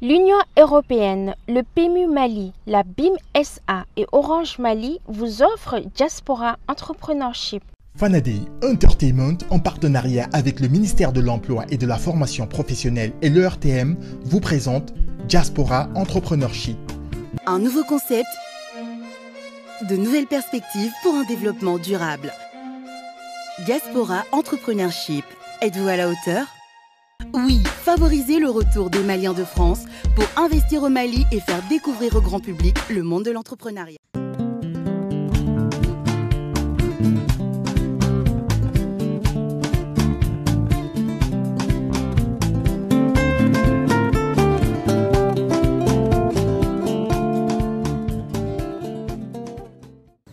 L'Union européenne, le PMU Mali, la BIM SA et Orange Mali vous offrent Diaspora Entrepreneurship. Fanadé Entertainment, en partenariat avec le ministère de l'Emploi et de la Formation professionnelle et l'ERTM, vous présente Diaspora Entrepreneurship. Un nouveau concept, de nouvelles perspectives pour un développement durable. Diaspora Entrepreneurship, êtes-vous à la hauteur ? Oui, favoriser le retour des Maliens de France pour investir au Mali et faire découvrir au grand public le monde de l'entrepreneuriat.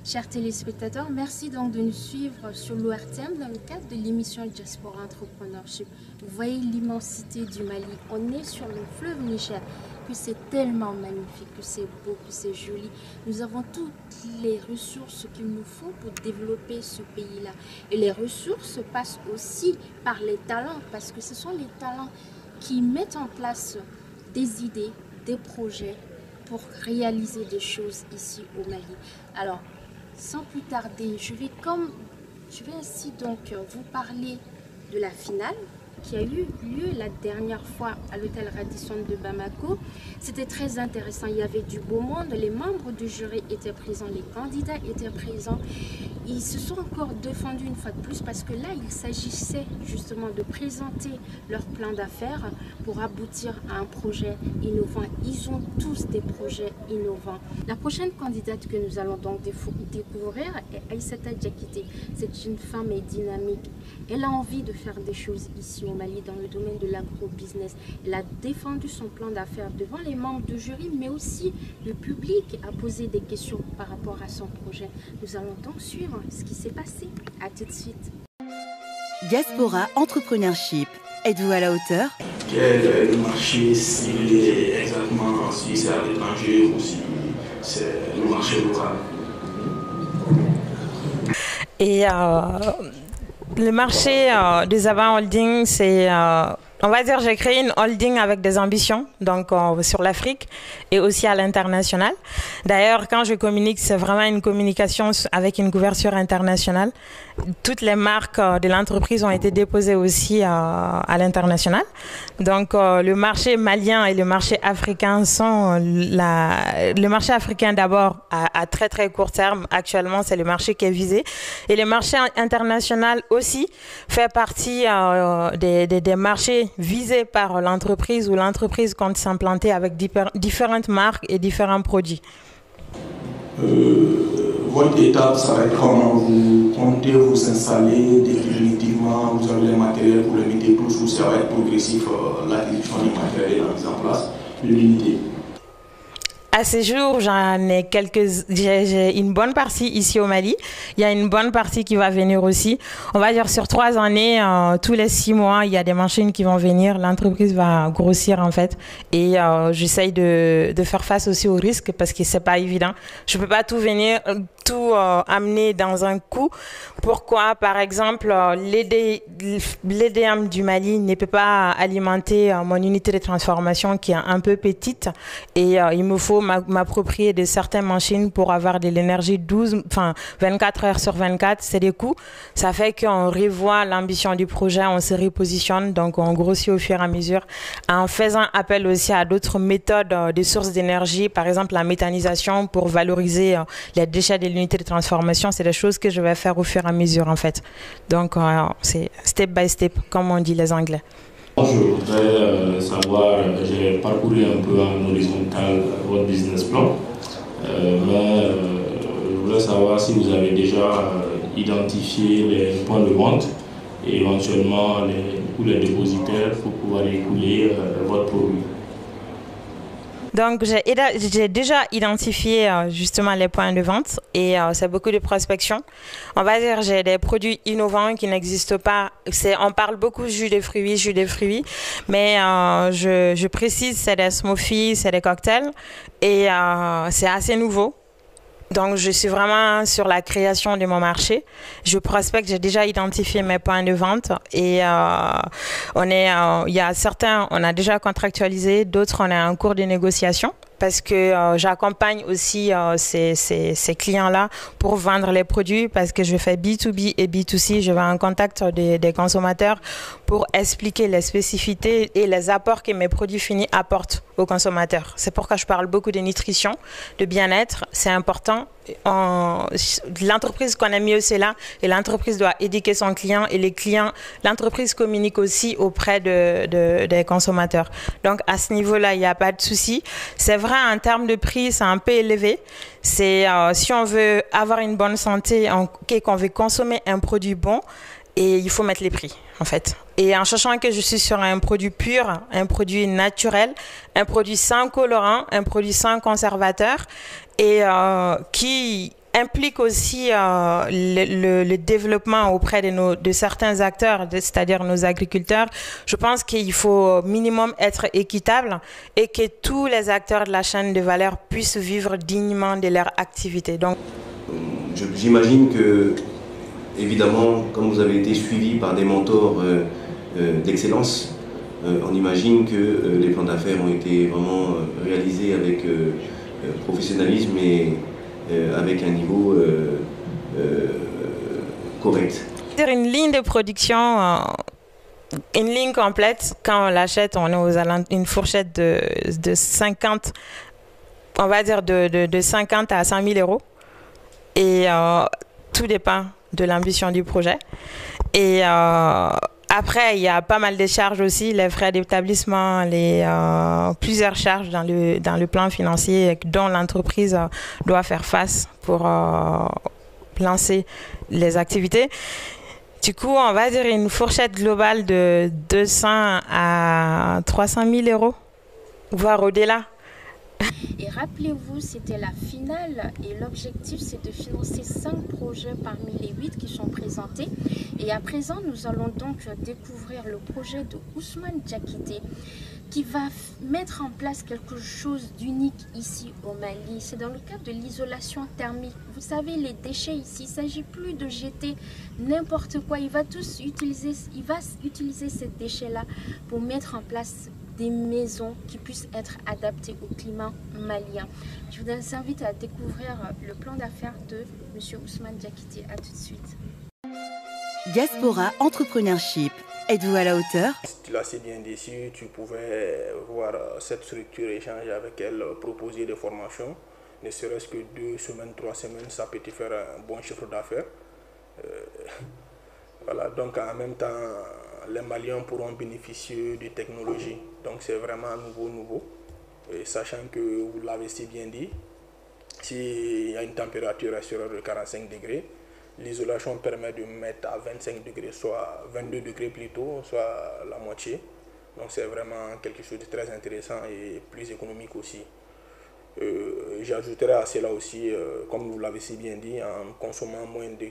Chers téléspectateurs, merci donc de nous suivre sur l'ORTM dans le cadre de l'émission Diaspora Entrepreneurship. Vous voyez l'immensité du Mali. On est sur le fleuve Niger, que c'est tellement magnifique, que c'est beau, que c'est joli. Nous avons toutes les ressources qu'il nous faut pour développer ce pays-là. Et les ressources passent aussi par les talents, parce que ce sont les talents qui mettent en place des idées, des projets pour réaliser des choses ici au Mali. Alors, sans plus tarder, je vais ainsi donc vous parler de la finale qui a eu lieu la dernière fois à l'hôtel Radisson de Bamako. C'était très intéressant, il y avait du beau monde, les membres du jury étaient présents, les candidats étaient présents. Ils se sont encore défendus une fois de plus parce que là, il s'agissait justement de présenter leur plan d'affaires pour aboutir à un projet innovant. Ils ont tous des projets innovants. La prochaine candidate que nous allons donc découvrir est Aïssata Diakité. C'est une femme dynamique. Elle a envie de faire des choses ici au Mali dans le domaine de l'agro-business. Elle a défendu son plan d'affaires devant les membres du jury, mais aussi le public a posé des questions par rapport à son projet. Nous allons donc suivre ce qui s'est passé. À tout de suite. Diaspora Entrepreneurship, êtes-vous à la hauteur? Quel est le marché ciblé exactement, si c'est à l'étranger ou si c'est le marché local? Et le marché des Avant Holding, c'est, on va dire, j'ai créé une holding avec des ambitions, donc sur l'Afrique et aussi à l'international. D'ailleurs, quand je communique, c'est vraiment une communication avec une couverture internationale. Toutes les marques de l'entreprise ont été déposées aussi à l'international. Donc, le marché malien et le marché africain sont le marché africain d'abord à très très court terme. Actuellement, c'est le marché qui est visé. Et le marché international aussi fait partie des marchés visés par l'entreprise où l'entreprise compte s'implanter avec différentes marques et différents produits. Votre étape, ça va être comment vous comptez vous installer définitivement, vous avez les matériels pour les mettre tous ou ça va être progressif, l'acquisition des matériels et la mise en place de l'unité? À ce jour, j'ai une bonne partie ici au Mali. Il y a une bonne partie qui va venir aussi. On va dire sur 3 années, tous les 6 mois, il y a des machines qui vont venir. L'entreprise va grossir en fait. Et j'essaye de faire face aussi aux risques parce que c'est pas évident. Je peux pas tout amener dans un coup. Pourquoi? Par exemple, l'EDM du Mali ne peut pas alimenter mon unité de transformation qui est un peu petite. Et il me faut m'approprier de certaines machines pour avoir de l'énergie 24 heures sur 24, c'est des coûts. Ça fait qu'on revoit l'ambition du projet, on se repositionne, donc on grossit au fur et à mesure en faisant appel aussi à d'autres méthodes de sources d'énergie, par exemple la méthanisation pour valoriser les déchets de l'unité de transformation. C'est des choses que je vais faire au fur et à mesure en fait. Donc c'est step by step, comme on dit les Anglais. Je voudrais savoir, j'ai parcouru un peu en horizontal votre business plan, mais je voudrais savoir si vous avez déjà identifié les points de vente et éventuellement les dépositaires pour pouvoir écouler votre produit. Donc, j'ai déjà identifié justement les points de vente et c'est beaucoup de prospection. On va dire j'ai des produits innovants qui n'existent pas. On parle beaucoup jus de fruits, mais je précise c'est des smoothies, c'est des cocktails et c'est assez nouveau. Donc, je suis vraiment sur la création de mon marché. Je prospecte, j'ai déjà identifié mes points de vente et il y a certains, on a déjà contractualisé, d'autres, on est en cours de négociation. Parce que j'accompagne aussi ces clients-là pour vendre les produits, parce que je fais B2B et B2C. Je vais en contact des consommateurs pour expliquer les spécificités et les apports que mes produits finis apportent aux consommateurs. C'est pourquoi je parle beaucoup de nutrition, de bien-être. C'est important. L'entreprise qu'on a mieux, c'est là. Et l'entreprise doit éduquer son client. Et les clients, l'entreprise communique aussi auprès des consommateurs. Donc, à ce niveau-là, il n'y a pas de souci. C'est vrai, en termes de prix, c'est un peu élevé. C'est si on veut avoir une bonne santé, qu'on veut consommer un produit bon, et il faut mettre les prix, en fait. Et en sachant que je suis sur un produit pur, un produit naturel, un produit sans colorant, un produit sans conservateur, et qui implique aussi le développement auprès de certains acteurs, c'est-à-dire nos agriculteurs. Je pense qu'il faut minimum être équitable et que tous les acteurs de la chaîne de valeur puissent vivre dignement de leur activité. Donc, j'imagine que, évidemment, comme vous avez été suivi par des mentors d'excellence, on imagine que les plans d'affaires ont été vraiment réalisés avec professionnalisme et avec un niveau correct. Une ligne de production, une ligne complète, quand on l'achète, on est aux une fourchette de 50, on va dire de 50 à 100 000 euros. Et tout dépend de l'ambition du projet. Et après, il y a pas mal de charges aussi, les frais d'établissement, plusieurs charges dans le plan financier dont l'entreprise doit faire face pour lancer les activités. Du coup, on va dire une fourchette globale de 200 à 300 000 euros, voire au-delà. Et rappelez-vous, c'était la finale et l'objectif c'est de financer 5 projets parmi les 8 qui sont présentés. Et à présent, nous allons donc découvrir le projet de Ousmane Diakité qui va mettre en place quelque chose d'unique ici au Mali. C'est dans le cadre de l'isolation thermique. Vous savez, les déchets ici, il ne s'agit plus de jeter n'importe quoi. Il va utiliser ces déchets-là pour mettre en place des maisons qui puissent être adaptées au climat malien. Je vous invite à découvrir le plan d'affaires de M. Ousmane Diakité. À tout de suite. Diaspora Entrepreneurship. Êtes-vous à la hauteur? Tu l'as assez bien déçu, tu pouvais voir cette structure, échanger avec elle, proposer des formations. Ne serait-ce que 2 semaines, 3 semaines, ça peut te faire un bon chiffre d'affaires. Voilà, donc en même temps, les Maliens pourront bénéficier de technologies. Donc c'est vraiment nouveau. Et sachant que vous l'avez si bien dit, s'il y a une température extérieure de 45 degrés, l'isolation permet de mettre à 25 degrés, soit 22 degrés plutôt, soit la moitié. Donc c'est vraiment quelque chose de très intéressant et plus économique aussi. J'ajouterai à cela aussi, comme vous l'avez si bien dit, en consommant moins de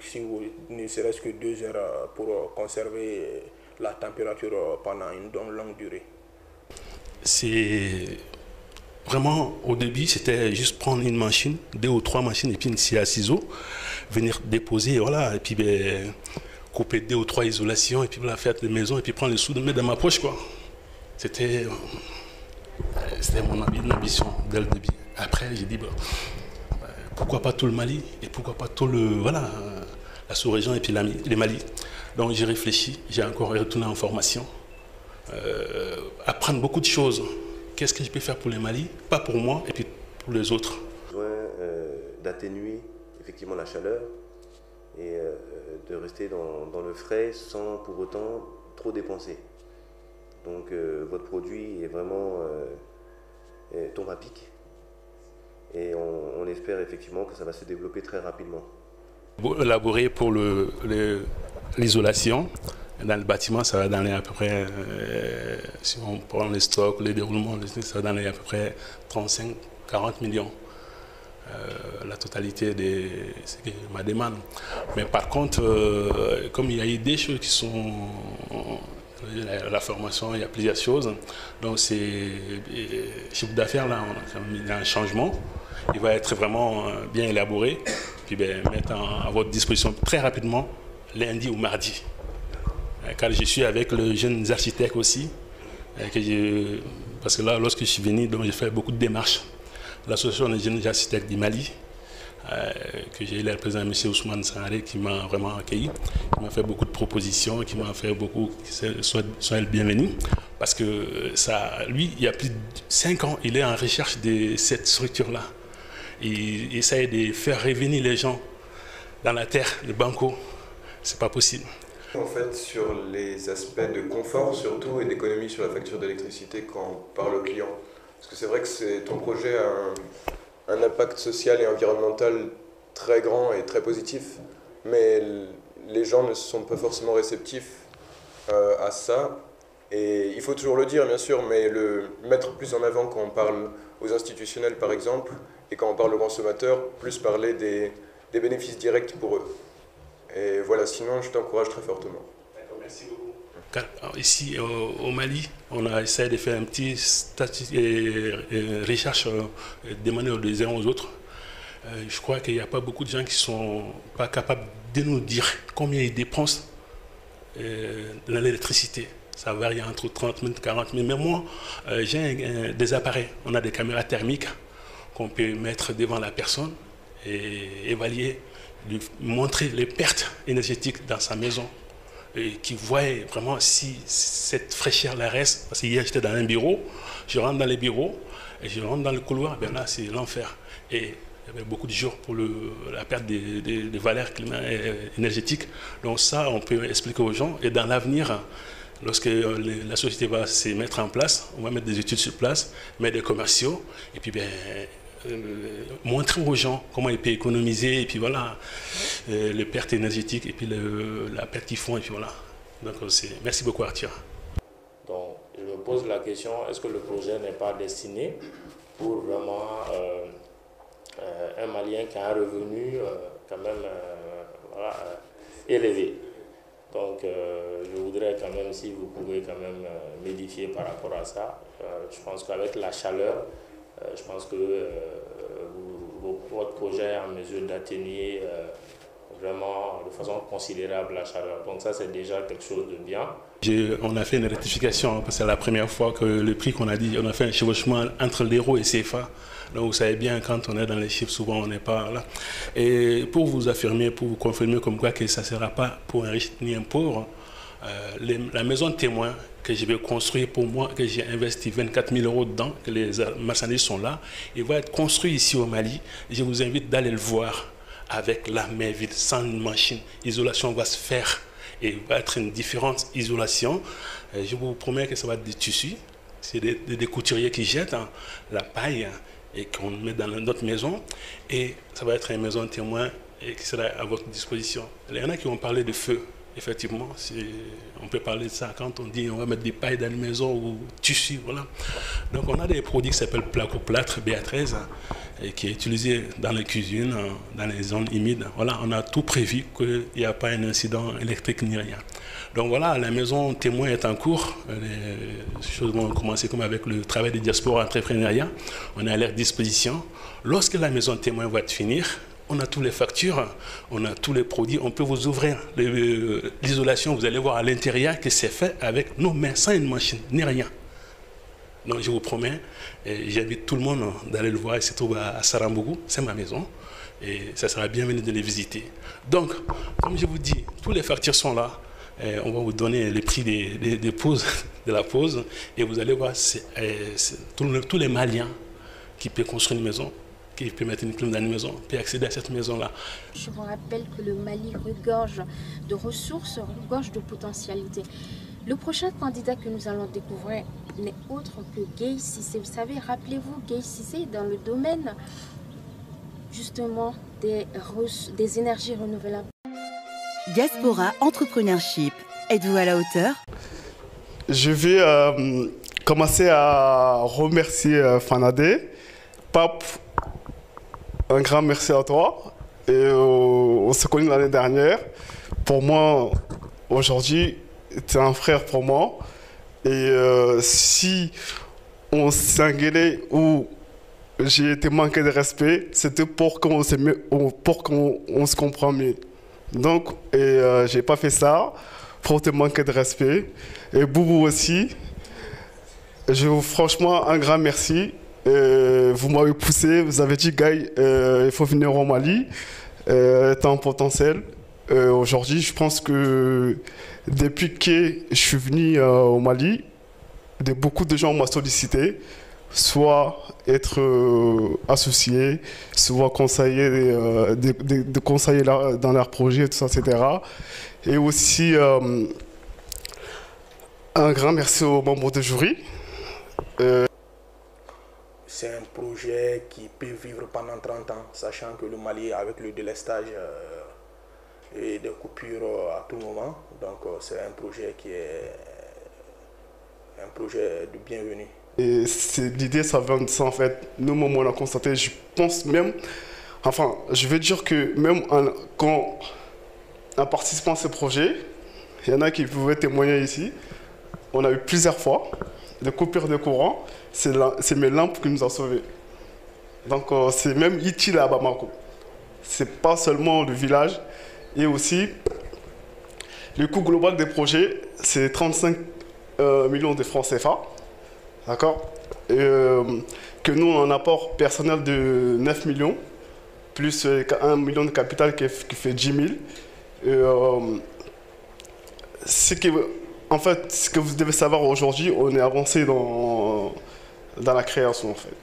ne serait-ce que 2 heures pour conserver la température pendant une longue durée. C'est vraiment, au début, c'était juste prendre une machine, 2 ou 3 machines et puis une scie à ciseaux, venir déposer, voilà, et puis couper 2 ou 3 isolations et puis voilà, faire les maisons et puis prendre les sous de mettre dans ma poche, quoi. C'était mon ambition dès le début. Après, j'ai dit, pourquoi pas tout le Mali et pourquoi pas tout la sous-région et puis les Mali. Donc j'ai réfléchi, j'ai encore retourné en formation, apprendre beaucoup de choses. Qu'est-ce que je peux faire pour les Mali, pas pour moi et puis pour les autres. Besoin d'atténuer effectivement la chaleur et de rester dans le frais sans pour autant trop dépenser. Donc votre produit est vraiment tombe à pic et on espère effectivement que ça va se développer très rapidement. Élaborer pour l'isolation dans le bâtiment, ça va donner à peu près, si on prend les stocks, les déroulements, ça va donner à peu près 35-40 millions. La totalité de ma demande. Mais par contre, comme il y a eu des choses qui sont la formation, il y a plusieurs choses. Donc c'est chiffre d'affaires, là, il y a un changement. Il va être vraiment bien élaboré, puis mettre à votre disposition très rapidement, lundi ou mardi. Car je suis avec les jeunes architectes aussi, parce que là, lorsque je suis venu, j'ai fait beaucoup de démarches. L'association des jeunes architectes du Mali, que j'ai eu le président M. Ousmane Sangaré, qui m'a vraiment accueilli, qui m'a fait beaucoup de propositions, qui m'a fait beaucoup, soit le bienvenu, parce que ça, lui, il y a plus de 5 ans, il est en recherche de cette structure-là. Il essaie de faire revenir les gens dans la terre, le banco, c'est pas possible. En fait, sur les aspects de confort surtout et d'économie sur la facture d'électricité quand on parle au client. Parce que c'est vrai que ton projet a un impact social et environnemental très grand et très positif, mais les gens ne sont pas forcément réceptifs à ça. Et il faut toujours le dire, bien sûr, mais le mettre plus en avant quand on parle aux institutionnels, par exemple, et quand on parle aux consommateurs, plus parler des bénéfices directs pour eux. Et voilà, sinon, je t'encourage très fortement. D'accord, merci beaucoup. Ici, au Mali, on a essayé de faire un petit recherche demandée les uns aux autres. Je crois qu'il n'y a pas beaucoup de gens qui ne sont pas capables de nous dire combien ils dépensent dans l'électricité. Ça varie entre 30 000 et 40 000. Mais moi, j'ai des appareils. On a des caméras thermiques qu'on peut mettre devant la personne et évaluer, lui montrer les pertes énergétiques dans sa maison. Et qui voit vraiment si cette fraîcheur-là reste. Parce qu'hier, j'étais dans un bureau, je rentre dans les bureaux, et je rentre dans le couloir, ben là, c'est l'enfer. Et il y avait beaucoup de jours pour la perte des valeurs énergétiques. Donc ça, on peut expliquer aux gens. Et dans l'avenir, lorsque la société va se mettre en place, on va mettre des études sur place, mettre des commerciaux, et puis montrer aux gens comment ils peuvent économiser, et puis voilà, les pertes énergétiques, et puis la perte qu'ils font, et puis voilà. Donc merci beaucoup Arthur. Donc je me pose la question, est-ce que le projet n'est pas destiné pour vraiment un Malien qui a un revenu quand même élevé? Donc je voudrais quand même, si vous pouvez quand même m'édifier par rapport à ça. Je pense qu'avec la chaleur, je pense que votre projet est en mesure d'atténuer vraiment de façon considérable la chaleur. Donc ça, c'est déjà quelque chose de bien. On a fait une rectification, parce que c'est la première fois que le prix qu'on a dit, on a fait un chevauchement entre l'euro et CFA. Donc vous savez bien, quand on est dans les chiffres, souvent on n'est pas là. Et pour vous affirmer, pour vous confirmer comme quoi que ça ne sera pas pour un riche ni un pauvre, la maison témoin que je vais construire pour moi, que j'ai investi 24 000 € dedans, que les marchandises sont là, il va être construit ici au Mali. Je vous invite d'aller le voir avec la main vide, sans une machine. L'isolation va se faire et il va être une différente isolation. Je vous promets que ça va être des tissus. C'est des couturiers qui jettent la paille et qu'on met dans notre maison. Et ça va être une maison témoin et qui sera à votre disposition. Il y en a qui ont parlé de feu. Effectivement, on peut parler de ça quand on dit on va mettre des pailles dans une maison ou tissu, voilà. Donc on a des produits qui s'appellent placo-plâtre BA13 et qui est utilisé dans les cuisines, dans les zones humides. Voilà, on a tout prévu qu'il n'y a pas un incident électrique ni rien. Donc voilà, la maison témoin est en cours. Les choses vont commencer comme avec le travail de diaspora entrepreneuriat. On est à leur disposition. Lorsque la maison témoin va finir, on a toutes les factures, on a tous les produits, on peut vous ouvrir l'isolation, vous allez voir à l'intérieur que c'est fait avec nos mains, sans une machine, ni rien. Donc je vous promets, j'invite tout le monde d'aller le voir, il se trouve à Sarambougou, c'est ma maison, et ça sera bienvenu de les visiter. Donc, comme je vous dis, toutes les factures sont là, on va vous donner les prix des pauses, de la pause, et vous allez voir, tous les Maliens qui peuvent construire une maison, qui peut mettre une clim dans une maison, peut accéder à cette maison-là. Je vous rappelle que le Mali regorge de ressources, regorge de potentialités. Le prochain candidat que nous allons découvrir n'est autre que Gueye Cissé. Vous savez, rappelez-vous, Gueye Cissé dans le domaine justement des énergies renouvelables. Diaspora Entrepreneurship, êtes-vous à la hauteur? Je vais commencer à remercier Fanadé. Pape, un grand merci à toi. Et on s'est connus l'année dernière. Pour moi, aujourd'hui, était un frère pour moi. Et si on s'engueulait ou j'ai été manqué de respect, c'était pour qu'on se comprenne mieux. Donc, j'ai pas fait ça pour te manquer de respect. Et Boubou aussi, franchement, un grand merci. Vous m'avez poussé, vous avez dit, Guy, il faut venir au Mali. T'as un potentiel. Aujourd'hui, je pense que depuis que je suis venu au Mali, beaucoup de gens m'ont sollicité, soit être associé, soit conseiller, de conseiller dans leurs projets, tout ça, etc. Et aussi, un grand merci aux membres du jury. C'est un projet qui peut vivre pendant 30 ans, sachant que le Mali, avec le délestage et des coupures à tout moment, donc c'est un projet qui est un projet de bienvenue. Et l'idée, ça vient de ça en fait. Nous, on a constaté, je pense même, enfin, je veux dire que même en participant à ce projet, il y en a qui pouvaient témoigner ici, on a eu plusieurs fois des coupures de courant, c'est mes lampes qui nous ont sauvés. Donc c'est même utile à Bamako. C'est pas seulement le village, et aussi le coût global des projets, c'est 35 millions de francs CFA. D'accord, que nous, on a un apport personnel de 9 millions, plus 1 million de capital qui fait 10 000. En fait, ce que vous devez savoir aujourd'hui, on est avancé dans la création, en fait.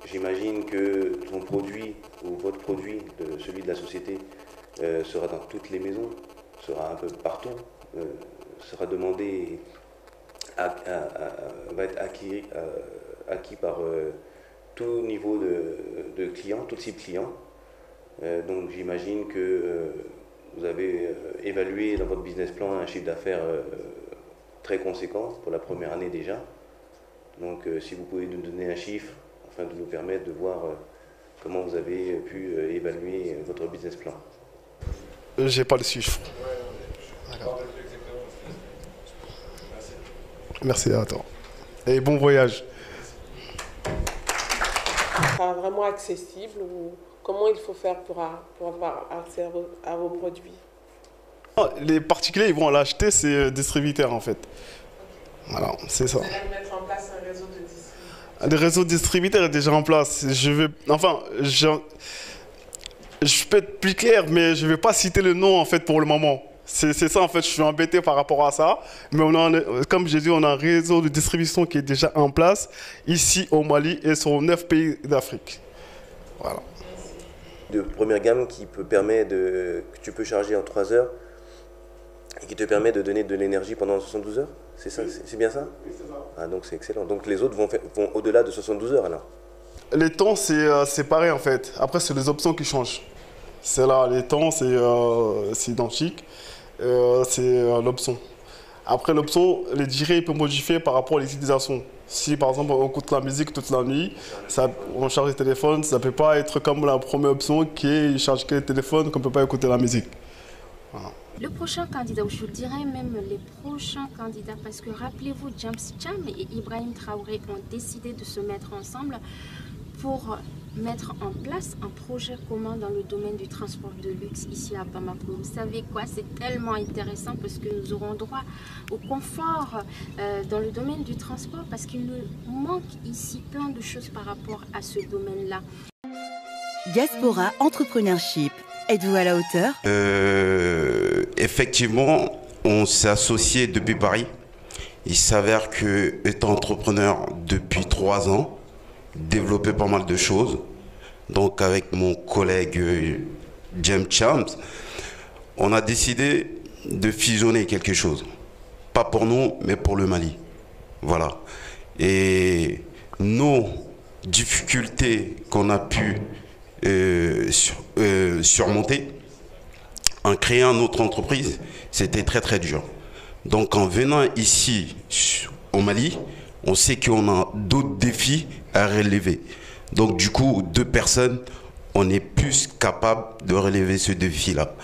J'imagine que ton produit, ou votre produit, celui de la société, sera dans toutes les maisons, sera un peu partout, sera demandé... va être acquis par tout niveau de clients, tout type de clients. Donc j'imagine que vous avez évalué dans votre business plan un chiffre d'affaires très conséquent pour la première année déjà. Donc si vous pouvez nous donner un chiffre afin de nous permettre de voir comment vous avez pu évaluer votre business plan. J'ai pas le chiffre. D'accord. Merci à toi. Et bon voyage. sera vraiment accessible ou comment il faut faire pour avoir accès à vos produits? Les particuliers, ils vont l'acheter, c'est distributeur en fait. Voilà, c'est ça. Vous allez mettre en place un réseau de distributeurs. Le réseau distributeur est déjà en place. Je peux être plus clair, mais je ne vais pas citer le nom en fait pour le moment. C'est ça en fait, je suis embêté par rapport à ça. Mais comme j'ai dit, on a un réseau de distribution qui est déjà en place ici au Mali et sur 9 pays d'Afrique. Voilà. De première gamme qui peut permettre que tu peux charger en 3 heures et qui te permet de donner de l'énergie pendant 72 heures. C'est ça, c'est bien ça? Oui, c'est ça. Ah, donc c'est excellent. Donc les autres vont au-delà de 72 heures alors? Les temps, c'est pareil en fait. Après, c'est les options qui changent. C'est là, les temps, c'est identique. C'est l'option. Après l'option, les durées, il peut modifier par rapport à l'utilisation. Si par exemple on écoute la musique toute la nuit, on charge le téléphone, ça ne peut pas être comme la première option qui est charge que le téléphone, qu'on ne peut pas écouter la musique. Voilà. Le prochain candidat, ou je dirais même les prochains candidats, parce que rappelez-vous, James Cham et Ibrahim Traoré ont décidé de se mettre ensemble pour mettre en place un projet commun dans le domaine du transport de luxe ici à Bamako. Vous savez quoi, c'est tellement intéressant parce que nous aurons droit au confort dans le domaine du transport parce qu'il nous manque ici plein de choses par rapport à ce domaine-là. Diaspora Entrepreneurship, êtes-vous à la hauteur? Effectivement, on s'est associé depuis Paris. Il s'avère que, étant entrepreneur depuis 3 ans, développé pas mal de choses. Donc avec mon collègue James Chams, on a décidé de fusionner quelque chose. Pas pour nous, mais pour le Mali. Voilà. Et nos difficultés qu'on a pu surmonter en créant notre entreprise, c'était très très dur. Donc en venant ici au Mali, on sait qu'on a d'autres défis à relever. Donc du coup, 2 personnes, on est plus capable de relever ce défi-là.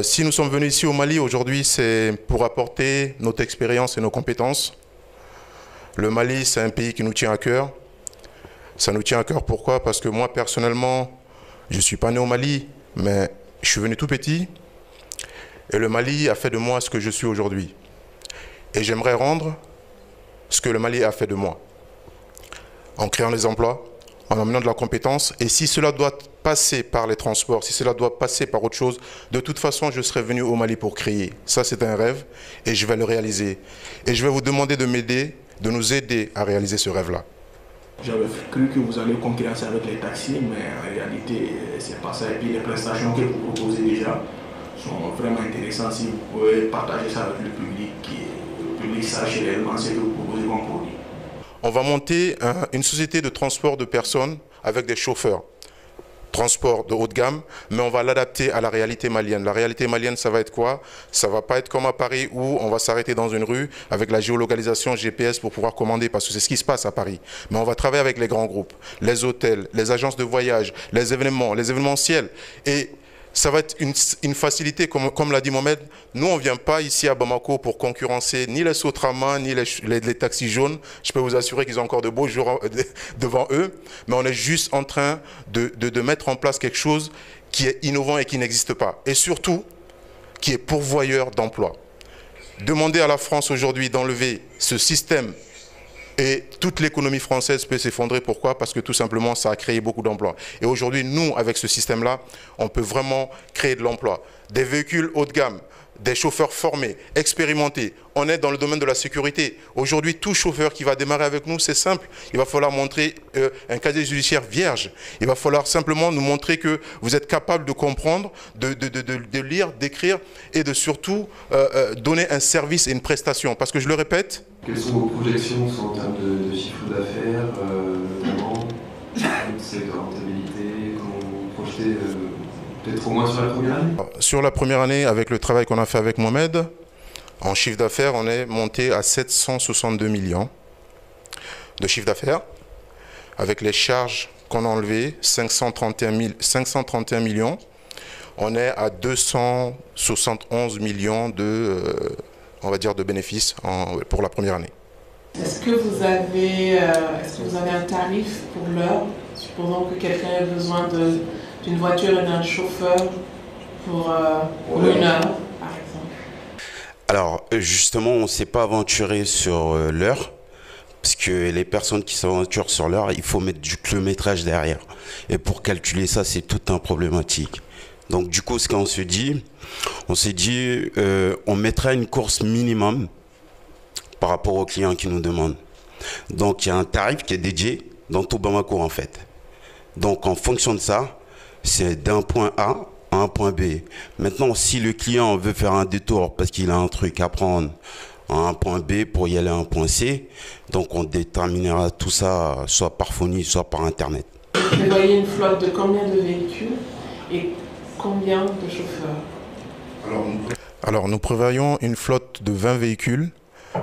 Si nous sommes venus ici au Mali aujourd'hui, c'est pour apporter notre expérience et nos compétences. Le Mali, c'est un pays qui nous tient à cœur. Ça nous tient à cœur pourquoi? Parce que moi, personnellement, je ne suis pas né au Mali, mais je suis venu tout petit. Et le Mali a fait de moi ce que je suis aujourd'hui. Et j'aimerais rendre ce que le Mali a fait de moi. En créant des emplois, en amenant de la compétence. Et si cela doit passer par les transports, si cela doit passer par autre chose, de toute façon, je serai venu au Mali pour créer. Ça, c'est un rêve et je vais le réaliser. Et je vais vous demander de m'aider, de nous aider à réaliser ce rêve-là. J'avais cru que vous allez concurrencer avec les taxis, mais en réalité, c'est pas ça. Et puis les prestations que vous proposez déjà sont vraiment intéressantes. Si vous pouvez partager ça avec le public, le public sache réellement ce que vous proposez comme produit. On va monter une société de transport de personnes avec des chauffeurs. Transport de haut de gamme, mais on va l'adapter à la réalité malienne. La réalité malienne, ça va être quoi? Ça va pas être comme à Paris où on va s'arrêter dans une rue avec la géolocalisation GPS pour pouvoir commander, parce que c'est ce qui se passe à Paris. Mais on va travailler avec les grands groupes, les hôtels, les agences de voyage, les événements, les événementiels. Et ça va être une facilité, comme l'a dit Mohamed. Nous, on ne vient pas ici à Bamako pour concurrencer ni les Sotraman, ni les taxis jaunes. Je peux vous assurer qu'ils ont encore de beaux jours devant eux. Mais on est juste en train de mettre en place quelque chose qui est innovant et qui n'existe pas. Et surtout, qui est pourvoyeur d'emplois. Demander à la France aujourd'hui d'enlever ce système et toute l'économie française peut s'effondrer. Pourquoi? Parce que tout simplement, ça a créé beaucoup d'emplois. Et aujourd'hui, nous, avec ce système-là, on peut vraiment créer de l'emploi. Des véhicules haut de gamme, des chauffeurs formés, expérimentés. On est dans le domaine de la sécurité. Aujourd'hui, tout chauffeur qui va démarrer avec nous, c'est simple. Il va falloir montrer un casier judiciaire vierge. Il va falloir simplement nous montrer que vous êtes capable de comprendre, de lire, d'écrire et de surtout donner un service et une prestation. Parce que je le répète, quelles sont vos projections en termes de chiffre d'affaires, notamment, c'est la rentabilité, comment vous projetez peut-être au moins sur la première année? Sur la première année, avec le travail qu'on a fait avec Mohamed, en chiffre d'affaires, on est monté à 762 millions de chiffre d'affaires. Avec les charges qu'on a enlevées, 531 millions, on est à 271 millions on va dire, de bénéfices pour la première année. Est-ce que vous avez un tarif pour l'heure? Supposons que quelqu'un ait besoin d'une voiture et d'un chauffeur pour une heure, par exemple. Alors, justement, on ne s'est pas aventuré sur l'heure, parce que les personnes qui s'aventurent sur l'heure, il faut mettre du kilométrage derrière. Et pour calculer ça, c'est tout un problématique. Donc du coup, ce qu'on se dit, on mettra une course minimum par rapport aux clients qui nous demandent. Donc il y a un tarif qui est dédié dans tout Bamako en fait. Donc en fonction de ça, c'est d'un point A à un point B. Maintenant, si le client veut faire un détour parce qu'il a un truc à prendre à un point B pour y aller à un point C, donc on déterminera tout ça soit par phonie, soit par Internet. Vous prévoyez une flotte de combien de véhicules et combien de chauffeurs? Alors nous prévoyons une flotte de 20 véhicules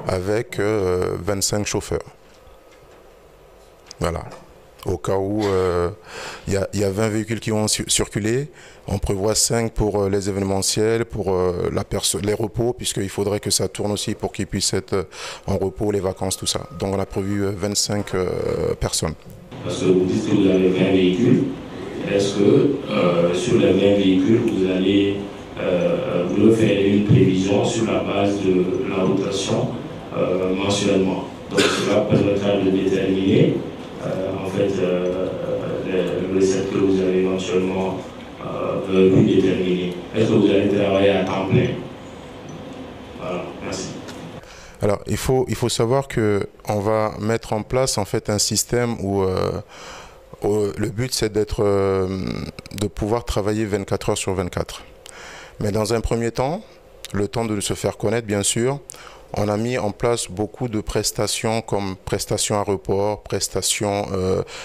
avec 25 chauffeurs. Voilà. Au cas où il y a 20 véhicules qui vont circuler, on prévoit 5 pour les événementiels, pour les repos, puisqu'il faudrait que ça tourne aussi pour qu'ils puissent être en repos, les vacances, tout ça. Donc on a prévu 25 personnes. Parce que vous dites que vous avez 20 véhicules. Est-ce que sur les 20 véhicules, vous allez vous faire une prévision sur la base de la rotation mensuellement? Donc cela permettra de déterminer en fait les recettes que vous avez éventuellement pu déterminer. Est-ce que vous allez travailler à temps plein? Voilà, merci. Alors il faut savoir qu'on va mettre en place en fait un système où le but, c'est de pouvoir travailler 24 heures sur 24. Mais dans un premier temps, le temps de se faire connaître, bien sûr, on a mis en place beaucoup de prestations comme prestations à report, prestations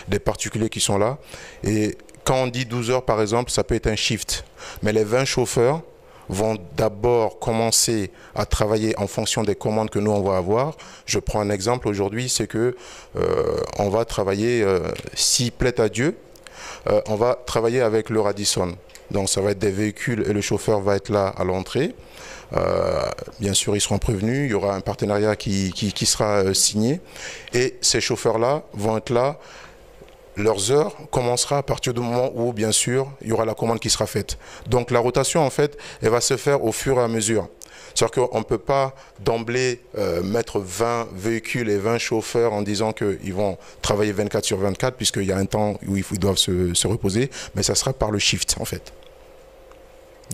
des particuliers qui sont là. Et quand on dit 12 heures, par exemple, ça peut être un shift. Mais les 20 chauffeurs vont d'abord commencer à travailler en fonction des commandes que nous on va avoir. Je prends un exemple aujourd'hui, c'est que on va travailler, s'il plaît à Dieu, on va travailler avec le Radisson. Donc ça va être des véhicules et le chauffeur va être là à l'entrée. Bien sûr, ils seront prévenus, il y aura un partenariat qui sera signé. Et ces chauffeurs-là vont être là. Leurs heures commencera à partir du moment où, bien sûr, il y aura la commande qui sera faite. Donc la rotation, en fait, elle va se faire au fur et à mesure. C'est-à-dire qu'on ne peut pas d'emblée mettre 20 véhicules et 20 chauffeurs en disant qu'ils vont travailler 24 sur 24, puisqu'il y a un temps où ils doivent se reposer, mais ça sera par le shift, en fait.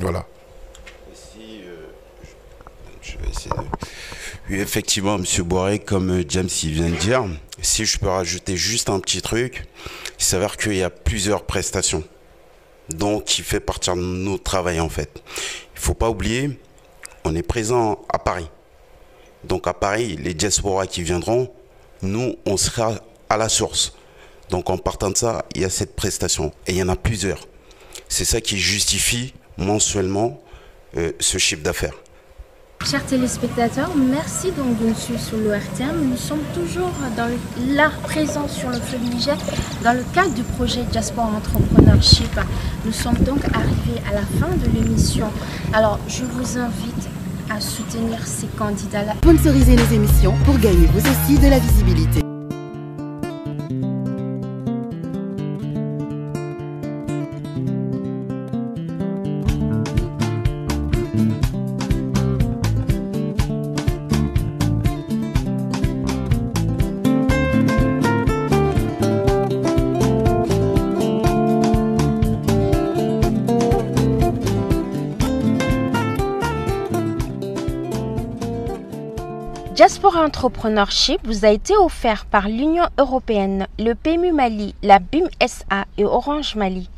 Voilà. Je vais essayer de... Oui, effectivement, M. Boiré, comme James vient de dire, si je peux rajouter juste un petit truc, il s'avère qu'il y a plusieurs prestations, donc qui fait partie de notre travail en fait. Il ne faut pas oublier, on est présent à Paris. Donc à Paris, les diasporas qui viendront, nous, on sera à la source. Donc en partant de ça, il y a cette prestation, et il y en a plusieurs. C'est ça qui justifie mensuellement ce chiffre d'affaires. Chers téléspectateurs, merci donc de nous suivre sur l'ORTM. Nous sommes toujours là, présents sur le fleuve Niger, dans le cadre du projet Diaspora Entrepreneurship. Nous sommes donc arrivés à la fin de l'émission. Alors, je vous invite à soutenir ces candidats-là. Sponsorisez nos émissions pour gagner vous aussi de la visibilité. Diaspora Entrepreneurship vous a été offert par l'Union Européenne, le PMU Mali, la BIM SA et Orange Mali.